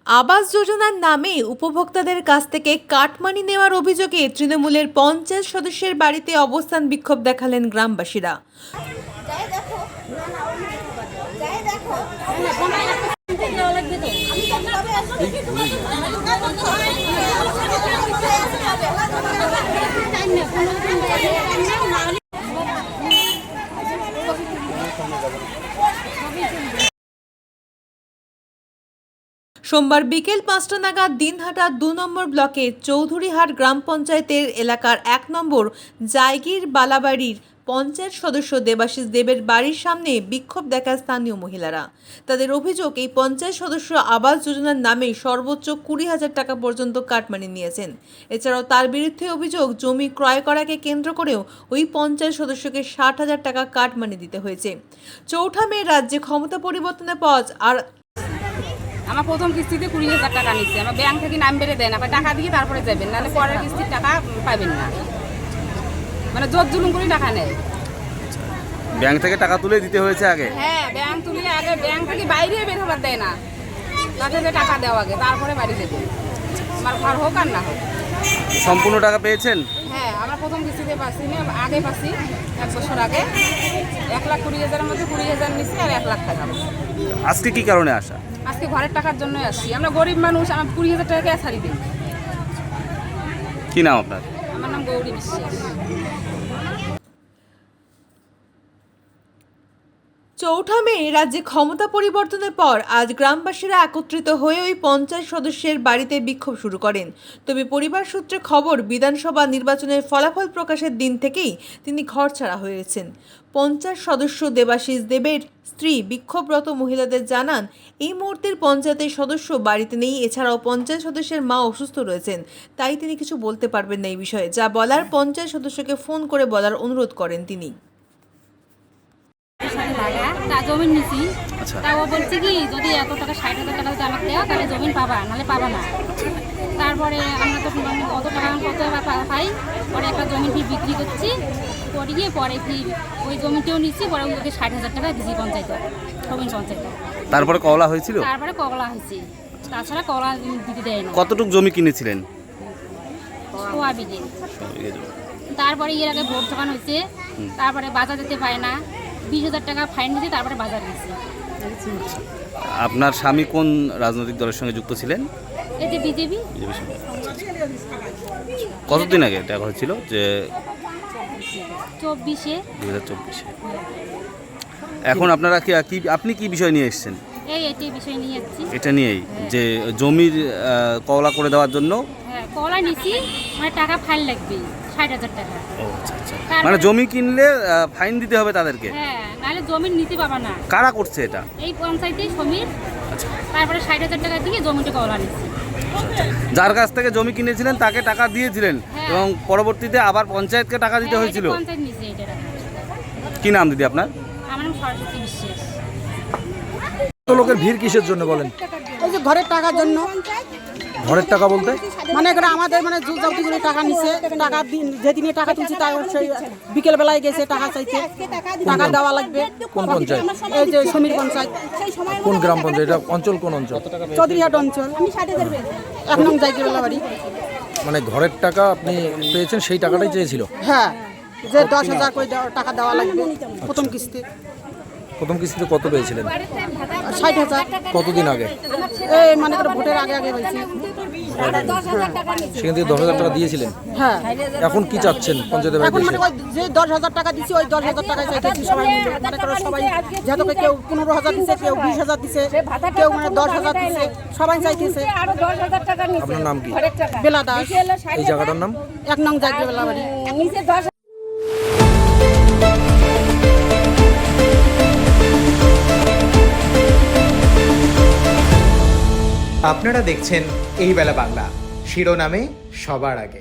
আবাস যোজনার নামে উপভোক্তাদের কাছ থেকে কাটমানি নেওয়ার অভিযোগে তৃণমূলের পঞ্চায়েত সদস্যের বাড়িতে অবস্থান বিক্ষোভ দেখালেন গ্রামবাসীরা। সোমবার বিকেল ৫টা নাগাদ দিনহাটা ২ নম্বর ব্লকের চৌধুরীহাট গ্রাম পঞ্চায়েতের এলাকার ১ নম্বর জায়গির বালাবাড়ির পঞ্চায়েত সদস্য দেবাশিস দেবের বাড়ির সামনে বিক্ষোভ দেখায় স্থানীয় মহিলারা। তাদের অভিযোগ, এই পঞ্চায়েত সদস্য আবাস যোজনার নামে সর্বোচ্চ ২০,০০০ টাকা পর্যন্ত কাটমানি নিয়েছেন। এছাড়াও তার বিরুদ্ধে অভিযোগ, জমি ক্রয় করাকে কেন্দ্র করেও ওই পঞ্চায়েত সদস্যকে ৬০,০০০ টাকা কাটমানি দিতে হয়েছে। চৌঠা মে রাজ্যে ক্ষমতা পরিবর্তনের পর আমার প্রথম কিস্তিতে ২০,০০০ টাকা নিচ্ছে। আমার ব্যাংক থেকে নাম বেড়ে দেয় না, টাকা দিয়ে তারপরে যাবেন, নাহলে পরের কিস্তির টাকা পাবেন না। মানে জোর জুলুম করে টাকা নেয়। ব্যাংক থেকে টাকা তুলে দিতে হয়েছে আগে? হ্যাঁ, ব্যাংক তুলে আগে ব্যাংক থেকে বাইরে বের হবার দেয় না, তাকে টাকা দেওয়া আগে, তারপরে বাড়ি দেবে। আমার ঘর হোক আর না হোক। সম্পূর্ণ টাকা পেয়েছেন? হ্যাঁ, আমরা প্রথম কিস্তিতে পাচ্ছি না, আগে পাচ্ছি ১ বছর আগে ১,২০,০০০-এর মধ্যে ২০,০০০ নিচ্ছি আর ১,০০,০০০ টাকা। আজকে কি কারণে আসা? আজকে ঘরের টাকার জন্যই আসছি। আমরা গরিব মানুষ, আমার ২০,০০০ টাকা কে ছাড়ি দিই। কি নাম আপনার? আমার নাম গৌরী বিশ্বাস। চৌঠা মে রাজ্যে ক্ষমতা পরিবর্তনের পর আজ গ্রামবাসীরা একত্রিত হয়ে ওই পঞ্চায়েত সদস্যের বাড়িতে বিক্ষোভ শুরু করেন। তবে পরিবার সূত্রে খবর, বিধানসভা নির্বাচনের ফলাফল প্রকাশের দিন থেকেই তিনি ঘরছাড়া হয়েছেন। পঞ্চায়েত সদস্য দেবাশিস দেবের স্ত্রী বিক্ষোভরত মহিলাদের জানান, এই মুহূর্তের পঞ্চায়েতের সদস্য বাড়িতে নেই। এছাড়াও পঞ্চায়েত সদস্যের মা অসুস্থ রয়েছেন, তাই তিনি কিছু বলতে পারবেন না এই বিষয়ে। যা বলার পঞ্চায়েত সদস্যকে ফোন করে বলার অনুরোধ করেন তিনি। জমিন নিছি, তা ও বলছে কি, যদি এত টাকা ৬০,০০০ টাকা যদি আমাকে দেওয়া তাহলে জমিন পাবা, নাহলে পাবা না। তারপরে আমরা তো কত টাকা পাই, পরে একটা জমি ফির বিক্রি করছি, করিয়ে পরে ফির ওই জমিতেও নিচ্ছি, পরে ওকে ৬০,০০০ টাকা দিচ্ছি পঞ্চায়েতে, সবিন পঞ্চায়েতে। তারপরে কওলা হয়েছিল? তারপরে কগলা হয়েছে, তাছাড়া কগলা দিতে দেয় না। কতটুকু জমি কিনেছিলেন? সোয়া বিঘে। তারপরে এর আগে ভোট দোকান হয়েছে, তারপরে বাজার দিতে পায় না, ২০,০০০ টাকা ফাইন দিতে তারপরে বাজার দিয়েছে। আপনার স্বামী কোন রাজনৈতিক দলের সঙ্গে যুক্ত ছিলেন? এই যে বিজেপি। কতদিন আগে এটা হয়েছিল? যে ২৪-এ। ২০২৪-এ। এখন আপনারা আপনি কি বিষয় নিয়ে এসেছেন? এই বিষয় নিয়ে যাচ্ছি। এটা নিয়েই যে জমির কওলা করে দেওয়ার জন্য? হ্যাঁ, কওলা নিছি, মানে টাকা ফাইন লাগবে ৬০,০০০ টাকা। ও আচ্ছা আচ্ছা, মানে জমি কিনলে ফাইন দিতে হবে তাদেরকে? হ্যাঁ, নাহলে জমি নিতে পাবা না। কারা করছে এটা? এই পঞ্চায়েতেই সমীর। আচ্ছা, তারপরে ৬০,০০০ টাকা দিয়ে জমিটা কওলা নিছি। যার কাছ থেকে জমি কিনেছিলেন তাকে টাকা দিয়েছিলেন এবং পরবর্তীতে আবার পঞ্চায়েতকে টাকা দিতে হয়েছিল? পঞ্চায়েত নিছে এটা টাকা। কি নাম দিদি আপনার? আমার নাম সরস্বতী বিশ্বাস। লোকের ভিড় কিসের জন্য বলেন? ওই যে ঘরের টাকার জন্য। ঘরের টাকা বলতে মানে করে আমাদের মানে জলদিগুলো টাকা নিছে, টাকা যেদিনে টাকা তুলছি তাই সেই বিকেল বেলায় গেছে টাকা চাইতে, টাকা দেওয়া লাগবে। কোন পঞ্চায়েত? এই যে সমীর পঞ্চায়েত। কোন গ্রাম পঞ্চায়েত? এটা অঞ্চল কোন অঞ্চল? চৌধুরীহাট অঞ্চল, ১ নং জায়গির বাড়ি। মানে ঘরের টাকা আপনি পেয়েছেন, সেই টাকাটাই চেয়েছিল? হ্যাঁ, যে ১০,০০০ করে টাকা দেওয়া লাগবে প্রথম কিস্তি। প্রথম কিস্তিতে কত পেয়েছিলেন? ৬০,০০০। কতদিন আগে? এই মানে করে ভোটের আগে আগে হয়েছে। সেখান থেকে ১০,০০০ টাকা দিয়েছিলেন? হ্যাঁ। এখন কি চাচ্ছেন পঞ্চায়েতের এখন বাড়িতে মানে ওই যে ১০,০০০ টাকা দিচ্ছি, ওই ১০,০০০ টাকায় চাইতেছি সবাই মিলে। মানে করে সবাই যেহেতু কেউ ১৫,০০০ দিচ্ছে, কেউ ২০,০০০ দিচ্ছে, কেউ মানে ১০,০০০ দিচ্ছে, সবাই চাইতেছে। আপনার নাম কি? বেলা দাস। এই জায়গাটার নাম? ১ নং জায়গির বাড়ি। আপনারা দেখছেন এই বেলা বাংলা, শিরোনামে সবার আগে।